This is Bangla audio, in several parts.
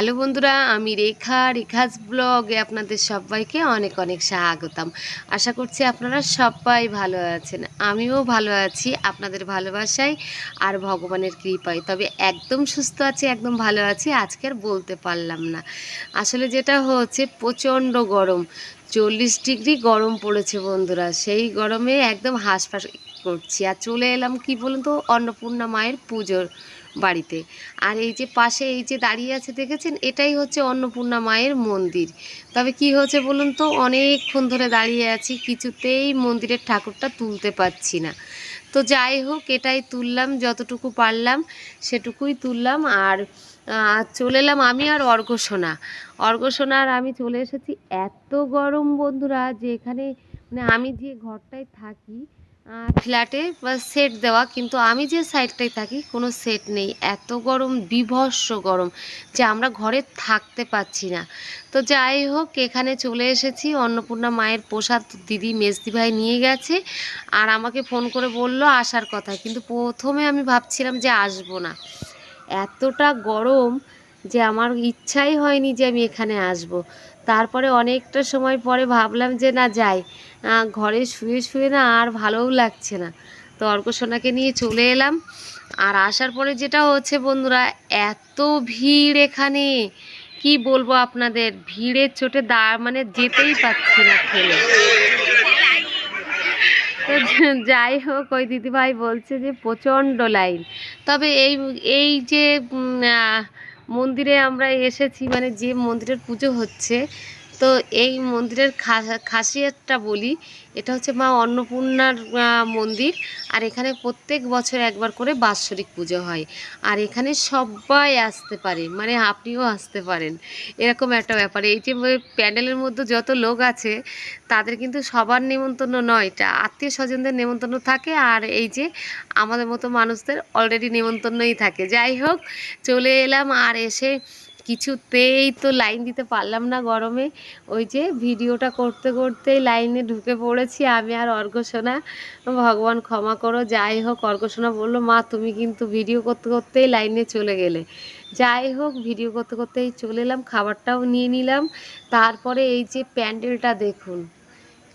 হ্যালো বন্ধুরা, আমি রেখাজ ব্লগে আপনাদের সবাইকে অনেক অনেক স্বাগতম। আশা করছি আপনারা সবাই ভালো আছেন। আমিও ভালো আছি আপনাদের ভালোবাসায় আর ভগবানের কৃপায়। তবে একদম সুস্থ আছি, একদম ভালো আছি আজকে আর বলতে পারলাম না। আসলে যেটা হচ্ছে প্রচণ্ড গরম, 40 ডিগ্রি গরম পড়েছে বন্ধুরা। সেই গরমে একদম হাঁসফাঁস করছি। আর চলে এলাম কি বলুন তো, অন্নপূর্ণা মায়ের পুজোর বাড়িতে। আর এই যে পাশে এই যে দাঁড়িয়ে আছে দেখেছেন, এটাই হচ্ছে অন্নপূর্ণা মায়ের মন্দির। তবে কি হয়েছে বলুন তো, অনেকক্ষণ ধরে দাঁড়িয়ে আছি, কিছুতেই মন্দিরের ঠাকুরটা তুলতে পারছি না। তো যাই হোক, এটাই তুললাম, যতটুকু পারলাম সেটুকুই তুললাম। আর চলে এলাম আমি আর অর্ঘ্যসোনা আর আমি চলে এসেছি। এত গরম বন্ধুরা যে এখানে মানে আমি যে ঘরটায় থাকি ফ্ল্যাটে বা সেট দেওয়া, কিন্তু আমি যে সাইডটায় থাকি কোনো সেট নেই। এত গরম, বীভৎস গরম যে আমরা ঘরে থাকতে পারছি না। তো যাই হোক, এখানে চলে এসেছি। অন্নপূর্ণা মায়ের প্রসাদ দিদি মেজদি ভাই নিয়ে গেছে আর আমাকে ফোন করে বলল আসার কথা, কিন্তু প্রথমে আমি ভাবছিলাম যে আসবো না। এতটা গরম যে আমার ইচ্ছাই হয়নি যে আমি এখানে আসব। তারপরে অনেকটা সময় পরে ভাবলাম যে না যাই, ঘরে শুয়ে শুয়ে না আর ভালোও লাগছে না। তো অর্ঘ্যসোনাকে নিয়ে চলে এলাম। আর আসার পরে যেটা হচ্ছে বন্ধুরা, এত ভিড় এখানে, কি বলবো আপনাদের, ভিড়ের চোটে মানে যেতেই পাচ্ছি না ঠেলে। তো যাই হোক, ওই দিদিভাই বলছে যে প্রচণ্ড লাইন। তবে এই যে মন্দিরে আমরা এসেছি, মানে যে মন্দিরের পুজো হচ্ছে, তো এই মন্দিরের খাসিয়তটা বলি। এটা হচ্ছে মা অন্নপূর্ণার মন্দির। আর এখানে প্রত্যেক বছর একবার করে বাৎসরিক পুজো হয়। আর এখানে সবাই আসতে পারে, মানে আপনিও আসতে পারেন, এরকম একটা ব্যাপার। এই যে প্যান্ডেলের মধ্যে যত লোক আছে তাদের কিন্তু সবার নেমন্তন্ন নয়, এটা আত্মীয় স্বজনদের নেমন্তন্ন থাকে। আর এই যে আমাদের মতো মানুষদের অলরেডি নেমন্তন্নই থাকে। যাই হোক, চলে এলাম। আর এসে কিছুতেই তো লাইন দিতে পারলাম না গরমে। ওই যে ভিডিওটা করতে করতেই লাইনে ঢুকে পড়েছি আমি আর অর্ঘ্যসোনা। ভগবান ক্ষমা করো। যাই হোক, অর্ঘ্যসোনা বললো মা তুমি কিন্তু ভিডিও করতে করতেই লাইনে চলে গেলে। যাই হোক, ভিডিও করতে করতেই চলে এলাম, খাবারটাও নিয়ে নিলাম। তারপরে এই যে প্যান্ডেলটা দেখুন,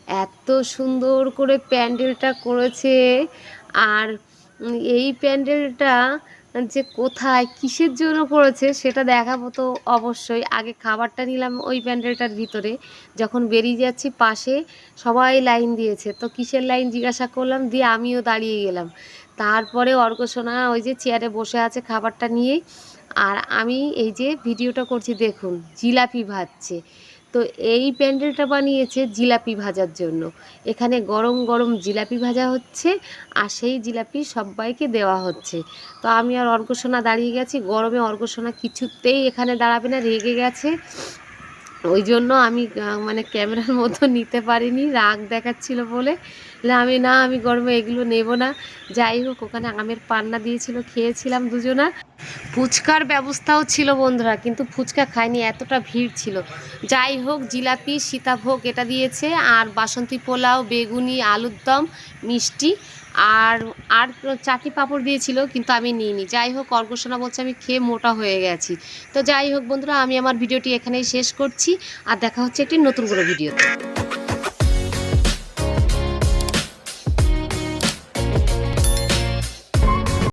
এত সুন্দর করে প্যান্ডেলটা করেছে। আর এই প্যান্ডেলটা যে কোথায় কিসের জন্য করেছে সেটা দেখাবো তো অবশ্যই। আগে খাবারটা নিলাম ওই প্যান্ডেলটার ভিতরে। যখন বেরিয়ে যাচ্ছি পাশে সবাই লাইন দিয়েছে, তো কিসের লাইন জিজ্ঞাসা করলাম, দিয়ে আমিও দাঁড়িয়ে গেলাম। তারপরে অর্ঘ্যসোনা ওই যে চেয়ারে বসে আছে খাবারটা নিয়ে, আর আমি এই যে ভিডিওটা করছি দেখুন, জিলাপি ভাজছে। তো এই প্যান্ডেলটা বানিয়েছে জিলাপি ভাজার জন্য। এখানে গরম গরম জিলাপি ভাজা হচ্ছে আর সেই জিলাপি সবাইকে দেওয়া হচ্ছে। তো আমি আর অর্ঘ্যসোনা দাঁড়িয়ে গেছি। গরমে অর্ঘ্যসোনা কিছুতেই এখানে দাঁড়াবে না, রেগে গেছে। ওই জন্য আমি মানে ক্যামেরার মতো নিতে পারিনি, রাগ দেখাচ্ছিল বলে। আমি গরমে এগুলো নেব না। যাই হোক, ওখানে আমের পান্না দিয়েছিল, খেয়েছিলাম দুজনা। ফুচকার ব্যবস্থাও ছিল বন্ধুরা, কিন্তু ফুচকা খাইনি, এতটা ভিড় ছিল। যাই হোক, জিলাপি সীতাভোগ এটা দিয়েছে, আর বাসন্তী পোলাও, বেগুনি, আলুর দম, মিষ্টি আর আর চাটনি পাঁপড় দিয়েছিল, কিন্তু আমি নিইনি। যাই হোক, অর্ঘ্যসোনা বলছে আমি খেয়ে মোটা হয়ে গেছি। তো যাই হোক বন্ধুরা, আমি আমার ভিডিওটি এখানেই শেষ করছি। আর দেখা হচ্ছে একটি নতুন কোনো ভিডিওতে।